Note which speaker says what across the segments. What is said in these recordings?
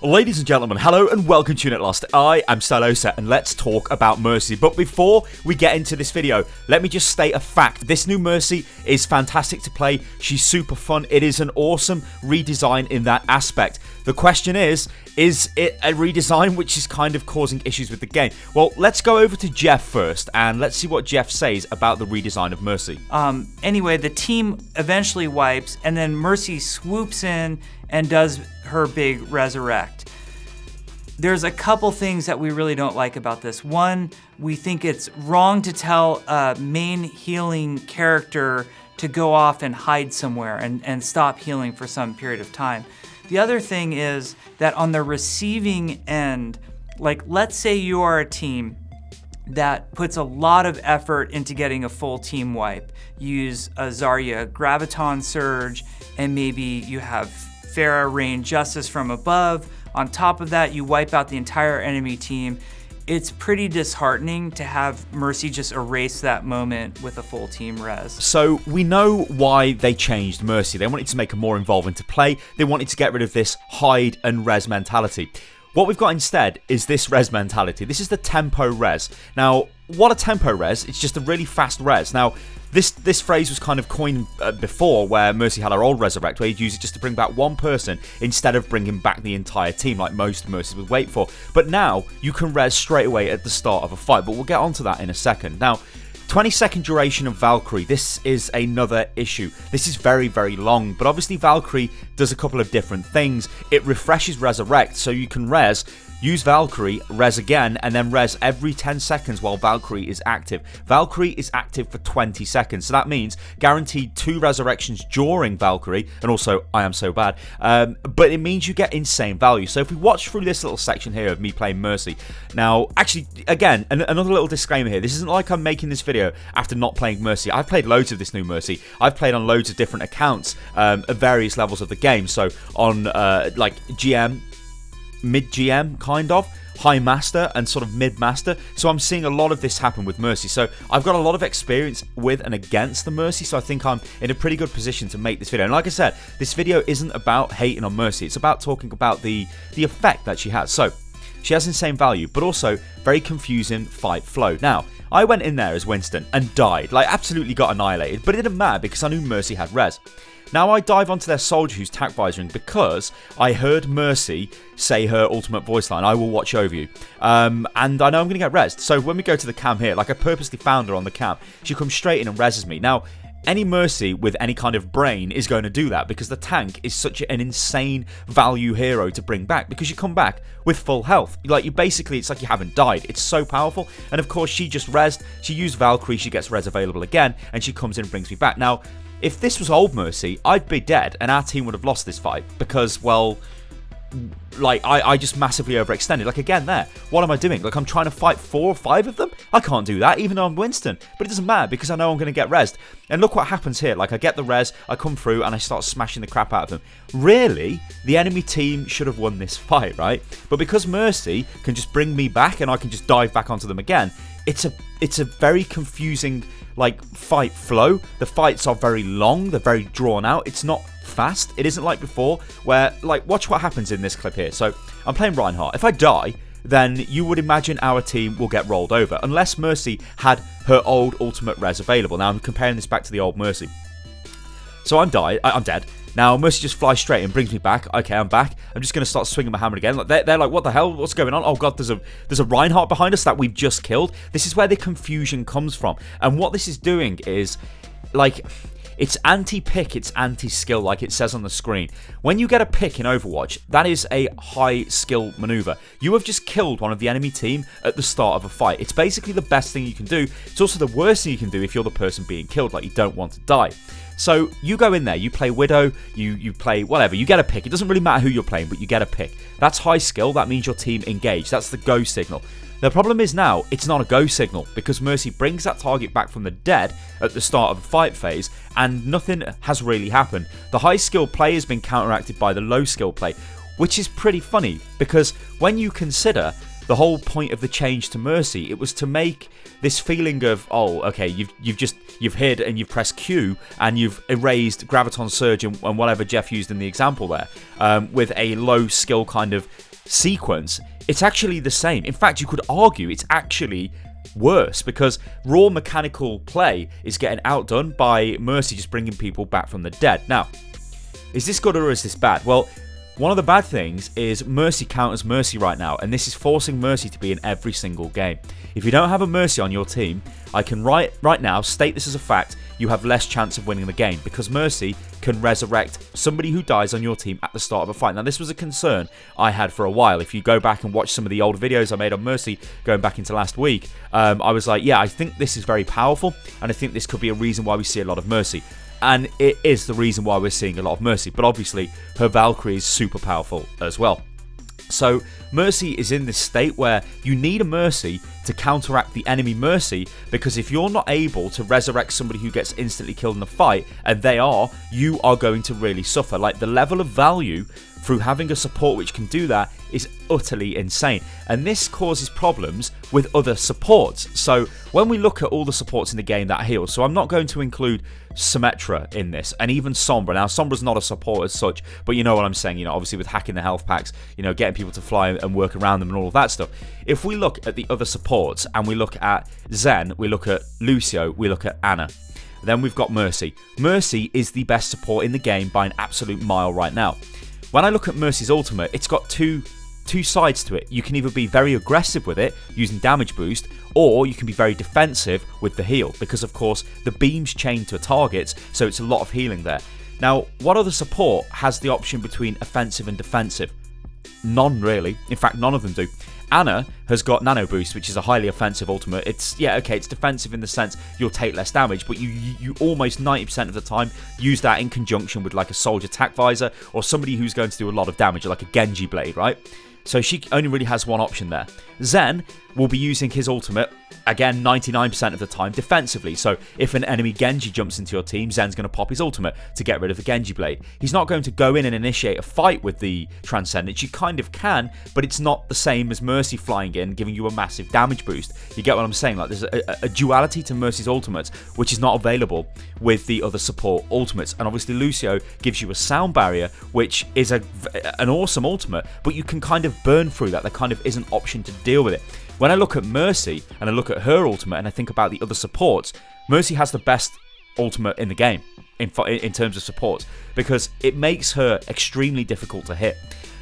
Speaker 1: Ladies and gentlemen, hello and welcome to Unit Lost. I am Stylosa and let's talk about Mercy. But before we get into this video, let me just state a fact. This new Mercy is fantastic to play. She's super fun. It is an awesome redesign in that aspect. The question is it a redesign which is kind of causing issues with the game? Well, let's go over to Jeff first and let's see what Jeff says about the redesign of Mercy.
Speaker 2: Anyway, the team eventually wipes and then Mercy swoops in and does her big resurrect. There's a couple things that we really don't like about this. One, we think it's wrong to tell a main healing character to go off and hide somewhere and stop healing for some period of time. The other thing is that on the receiving end, like let's say you are a team that puts a lot of effort into getting a full team wipe. Use a Zarya Graviton Surge, and maybe you have Pharah Rain Justice from above. On top of that, you wipe out the entire enemy team. It's pretty disheartening to have Mercy just erase that moment with a full team res.
Speaker 1: So we know why they changed Mercy. They wanted to make her more involving to play. They wanted to get rid of this hide and res mentality. What we've got instead is this res mentality. This is the tempo res. Now, what a tempo res? It's just a really fast res. Now, this phrase was kind of coined before, where Mercy had her old resurrect, where you'd use it just to bring back one person instead of bringing back the entire team, like most Mercies would wait for. But now, you can res straight away at the start of a fight, but we'll get onto that in a second. Now, 20-second duration of Valkyrie, this is another issue. This is very, very long, but obviously Valkyrie does a couple of different things. It refreshes resurrect, so you can res, use Valkyrie, res again, and then res every 10 seconds while Valkyrie is active. Valkyrie is active for 20 seconds, so that means guaranteed 2 resurrections during Valkyrie, and also I am so bad, but it means you get insane value. So if we watch through this little section here of me playing Mercy, now, actually, again, another little disclaimer here, this isn't like I'm making this video after not playing Mercy. I've played loads of this new Mercy. I've played on loads of different accounts at various levels of the game, so on like GM, mid-GM, kind of, high master, and sort of mid-master. So I'm seeing a lot of this happen with Mercy. So I've got a lot of experience with and against the Mercy, so I think I'm in a pretty good position to make this video. And like I said, this video isn't about hating on Mercy. It's about talking about the effect that she has. So she has insane value, but also very confusing fight flow. Now, I went in there as Winston and died, like absolutely got annihilated, but it didn't matter because I knew Mercy had res. Now I dive onto their soldier who's tac visoring because I heard Mercy say her ultimate voice line, I will watch over you. And I know I'm going to get resed. So when we go to the cam here, like I purposely found her on the cam, she comes straight in and reses me. Now, any Mercy with any kind of brain is going to do that because the tank is such an insane value hero to bring back because you come back with full health. Like you basically, it's like you haven't died. It's so powerful. And of course, she just resed. She used Valkyrie. She gets res available again and she comes in and brings me back. Now, if this was old Mercy, I'd be dead and our team would have lost this fight because, well, like I just massively overextended. Like again there, what am I doing? Like I'm trying to fight 4 or 5 of them? I can't do that even though I'm Winston. But it doesn't matter because I know I'm going to get resed. And look what happens here. Like I get the res, I come through and I start smashing the crap out of them. Really, the enemy team should have won this fight, right? But because Mercy can just bring me back and I can just dive back onto them again, it's a very confusing like fight flow. The fights are very long, they're very drawn out. It's not fast. It isn't like before where, like, watch what happens in this clip here. So I'm playing Reinhardt. If I die, then you would imagine our team will get rolled over unless Mercy had her old ultimate res available. Now I'm comparing this back to the old Mercy. So I'm dead. Now Mercy just flies straight and brings me back. Okay, I'm back. I'm just going to start swinging my hammer again. Like they're like, what the hell? What's going on? Oh god, there's a Reinhardt behind us that we've just killed. This is where the confusion comes from. And what this is doing is, like, it's anti-pick, it's anti-skill, like it says on the screen. When you get a pick in Overwatch, that is a high-skill maneuver. You have just killed one of the enemy team at the start of a fight. It's basically the best thing you can do. It's also the worst thing you can do if you're the person being killed, like you don't want to die. So you go in there, you play Widow, you play whatever, you get a pick. It doesn't really matter who you're playing, but you get a pick. That's high skill, that means your team engaged. That's the go signal. The problem is now, it's not a go signal because Mercy brings that target back from the dead at the start of the fight phase and nothing has really happened. The high skill play has been counteracted by the low skill play, which is pretty funny because when you consider the whole point of the change to Mercy, it was to make this feeling of, oh, okay, you've hid and you've pressed Q and you've erased Graviton Surge and whatever Jeff used in the example there, with a low skill kind of sequence, it's actually the same. In fact, you could argue it's actually worse because raw mechanical play is getting outdone by Mercy just bringing people back from the dead. Now, is this good or is this bad? Well, one of the bad things is Mercy counters Mercy right now, and this is forcing Mercy to be in every single game. If you don't have a Mercy on your team, I can right now state this as a fact, you have less chance of winning the game because Mercy can resurrect somebody who dies on your team at the start of a fight. Now, this was a concern I had for a while. If you go back and watch some of the old videos I made on Mercy going back into last week, I was like, yeah, I think this is very powerful, and I think this could be a reason why we see a lot of Mercy. And it is the reason why we're seeing a lot of Mercy. But obviously, her Valkyrie is super powerful as well. So Mercy is in this state where you need a Mercy to counteract the enemy Mercy, because if you're not able to resurrect somebody who gets instantly killed in a fight, and they are, you are going to really suffer. Like, the level of value through having a support which can do that is utterly insane. And this causes problems with other supports. So when we look at all the supports in the game that heal, so I'm not going to include Symmetra in this, and even Sombra. Now, Sombra's not a support as such, but you know what I'm saying, you know, obviously with hacking the health packs, you know, getting people to fly and work around them and all of that stuff. If we look at the other supports, and we look at Zen, we look at Lucio, we look at Ana, then we've got Mercy. Mercy is the best support in the game by an absolute mile right now. When I look at Mercy's ultimate, it's got two sides to it. You can either be very aggressive with it, using damage boost, or you can be very defensive with the heal, because of course the beams chain to targets, so it's a lot of healing there. Now, what other support has the option between offensive and defensive? None really. In fact, none of them do. Ana has got Nano Boost, which is a highly offensive ultimate. It's, yeah, okay, it's defensive in the sense you'll take less damage, but you almost 90% of the time use that in conjunction with like a Soldier Tac Visor or somebody who's going to do a lot of damage, like a Genji Blade, right? So she only really has one option there. Zen will be using his ultimate, again, 99% of the time defensively. So if an enemy Genji jumps into your team, Zen's going to pop his ultimate to get rid of the Genji Blade. He's not going to go in and initiate a fight with the Transcendence. You kind of can, but it's not the same as Mercy flying in, giving you a massive damage boost. You get what I'm saying? Like, there's a duality to Mercy's ultimates, which is not available with the other support ultimates. And obviously Lucio gives you a sound barrier, which is an awesome ultimate, but you can kind of burn through that. There kind of isn't an option to deal with it. When I look at Mercy and I look at her ultimate and I think about the other supports, Mercy has the best ultimate in the game in terms of supports, because it makes her extremely difficult to hit.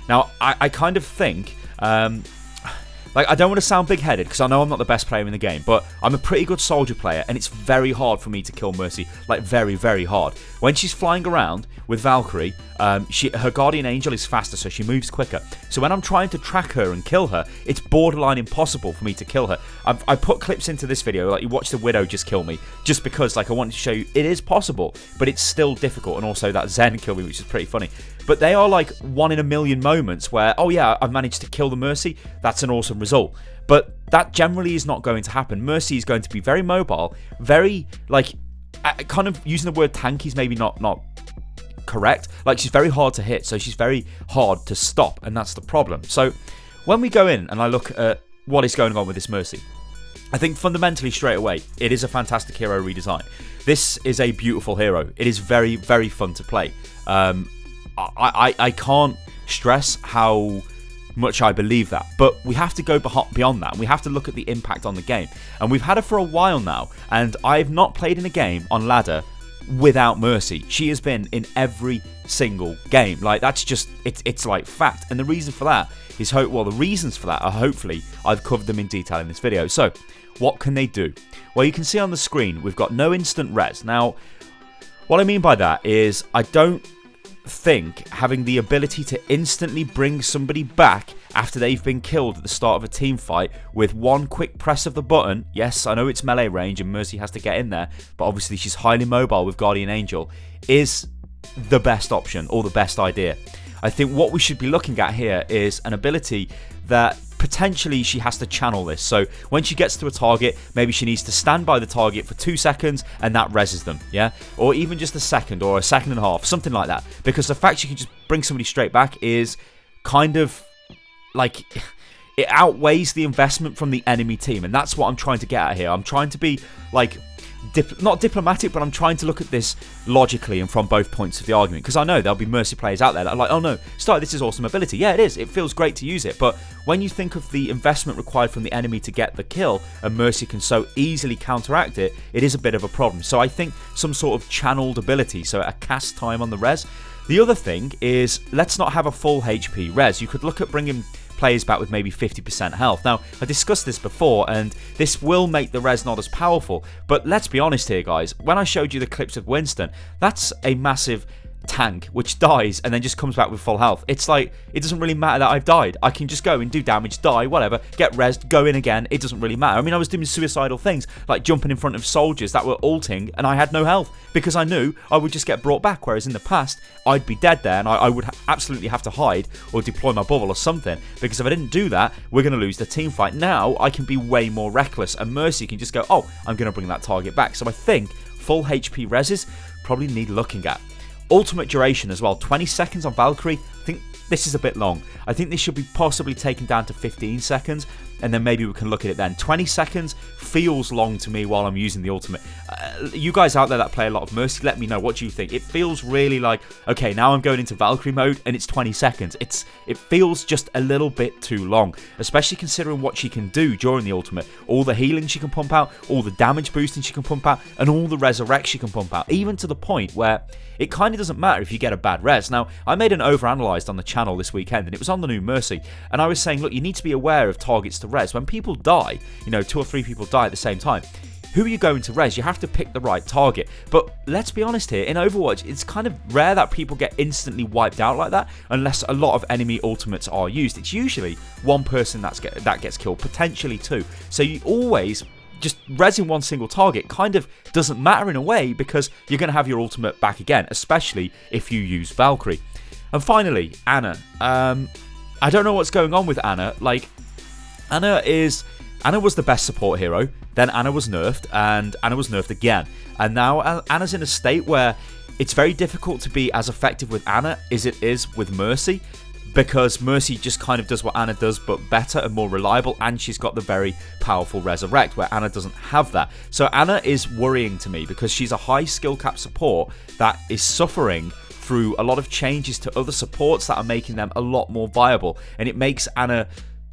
Speaker 1: Now, I kind of think, like, I don't want to sound big-headed because I know I'm not the best player in the game, but I'm a pretty good soldier player, and it's very hard for me to kill Mercy. Like, very, very hard. When she's flying around with Valkyrie, her Guardian Angel is faster, so she moves quicker. So when I'm trying to track her and kill her, it's borderline impossible for me to kill her. I put clips into this video, like you watch the Widow just kill me, just because, like, I wanted to show you it is possible, but it's still difficult, and also that Zen kill me, which is pretty funny. But they are like 1 in a million moments where, oh yeah, I've managed to kill the Mercy. That's an awesome result. But that generally is not going to happen. Mercy is going to be very mobile, very, like, kind of using the word tanky is maybe not correct. Like, she's very hard to hit, so she's very hard to stop, and that's the problem. So when we go in and I look at what is going on with this Mercy, I think fundamentally straight away, it is a fantastic hero redesign. This is a beautiful hero. It is very, very fun to play. I can't stress how much I believe that, but we have to go beyond that. We have to look at the impact on the game, and we've had her for a while now, and I've not played in a game on ladder without Mercy. She has been in every single game. Like, that's just, it's like fact. And the reason for that is, the reasons for that are, hopefully I've covered them in detail in this video. So what can they do? Well, you can see on the screen we've got no instant res. Now, what I mean by that is, I don't think having the ability to instantly bring somebody back after they've been killed at the start of a team fight with one quick press of the button, yes, I know it's melee range and Mercy has to get in there, but obviously she's highly mobile with Guardian Angel, is the best option, or the best idea. I think what we should be looking at here is an ability that potentially she has to channel this. So when she gets to a target, maybe she needs to stand by the target for 2 seconds and that reses them, yeah? Or even just a second or a second and a half, something like that. Because the fact she can just bring somebody straight back is kind of like, it outweighs the investment from the enemy team. And that's what I'm trying to get at here. I'm trying to be like, not diplomatic, but I'm trying to look at this logically and from both points of the argument, because I know there'll be Mercy players out there that are like, oh no, Sty, this is awesome ability. Yeah, it is. It feels great to use it, but when you think of the investment required from the enemy to get the kill, and Mercy can so easily counteract it, it is a bit of a problem. So I think some sort of channeled ability, so a cast time on the res. The other thing is, let's not have a full HP res. You could look at bringing players back with maybe 50% health. Now, I discussed this before, and this will make the res not as powerful, but let's be honest here, guys. When I showed you the clips of Winston, that's a massive tank which dies and then just comes back with full health. It's like, it doesn't really matter that I've died. I can just go and do damage, die, whatever, get rezzed, go in again. It doesn't really matter. I mean, I was doing suicidal things like jumping in front of soldiers that were ulting and I had no health because I knew I would just get brought back, whereas in the past I'd be dead there and I would absolutely have to hide or deploy my bubble or something, because if I didn't do that, we're going to lose the team fight. Now I can be way more reckless and Mercy can just go, oh, I'm going to bring that target back. So I think full HP reses probably need looking at. Ultimate duration as well, 20 seconds on Valkyrie. I think this is a bit long. I think this should be possibly taken down to 15 seconds, and then maybe we can look at it then. 20 seconds feels long to me while I'm using the ultimate. You guys out there that play a lot of Mercy, let me know, what do you think? It feels really like, okay, now I'm going into Valkyrie mode and it's 20 seconds. It feels just a little bit too long, especially considering what she can do during the ultimate. All the healing she can pump out, all the damage boosting she can pump out, and all the resurrect she can pump out, even to the point where it kind of doesn't matter if you get a bad res. Now, I made an overanalyzed on the channel this weekend, and it was on the new Mercy, and I was saying, look, you need to be aware of targets to res. When people die, 2 or 3 people die at the same time, who are you going to res? You have to pick the right target. But let's be honest here, in Overwatch, it's kind of rare that people get instantly wiped out like that, unless a lot of enemy ultimates are used. It's usually one person that gets killed, potentially 2. So you always just resing one single target kind of doesn't matter in a way, because you're going to have your ultimate back again, especially if you use Valkyrie. And finally, Ana. I don't know what's going on with Ana. Like, Ana was the best support hero, then Ana was nerfed, and Ana was nerfed again. And now Ana's in a state where it's very difficult to be as effective with Ana as it is with Mercy, because Mercy just kind of does what Ana does, but better and more reliable, and she's got the very powerful resurrect, where Ana doesn't have that. So Ana is worrying to me, because she's a high skill cap support that is suffering through a lot of changes to other supports that are making them a lot more viable, and it makes Ana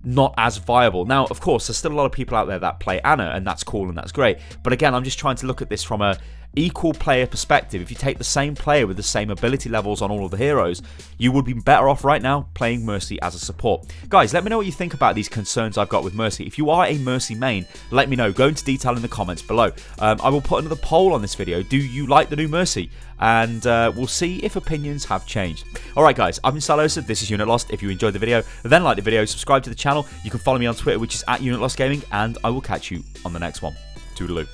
Speaker 1: not as viable. Now, of course, there's still a lot of people out there that play Ana, and that's cool and that's great, but again, I'm just trying to look at this from a equal player perspective. If you take the same player with the same ability levels on all of the heroes, you would be better off right now playing Mercy as a support. Guys, let me know what you think about these concerns I've got with Mercy. If you are a Mercy main, let me know. Go into detail in the comments below. I will put another poll on this video. Do you like the new Mercy? And we'll see if opinions have changed. Alright guys, I've been Stylosa, this is Unit Lost. If you enjoyed the video, then like the video, subscribe to the channel. You can follow me on Twitter, which is @UnitLostGaming, and I will catch you on the next one. Toodaloo.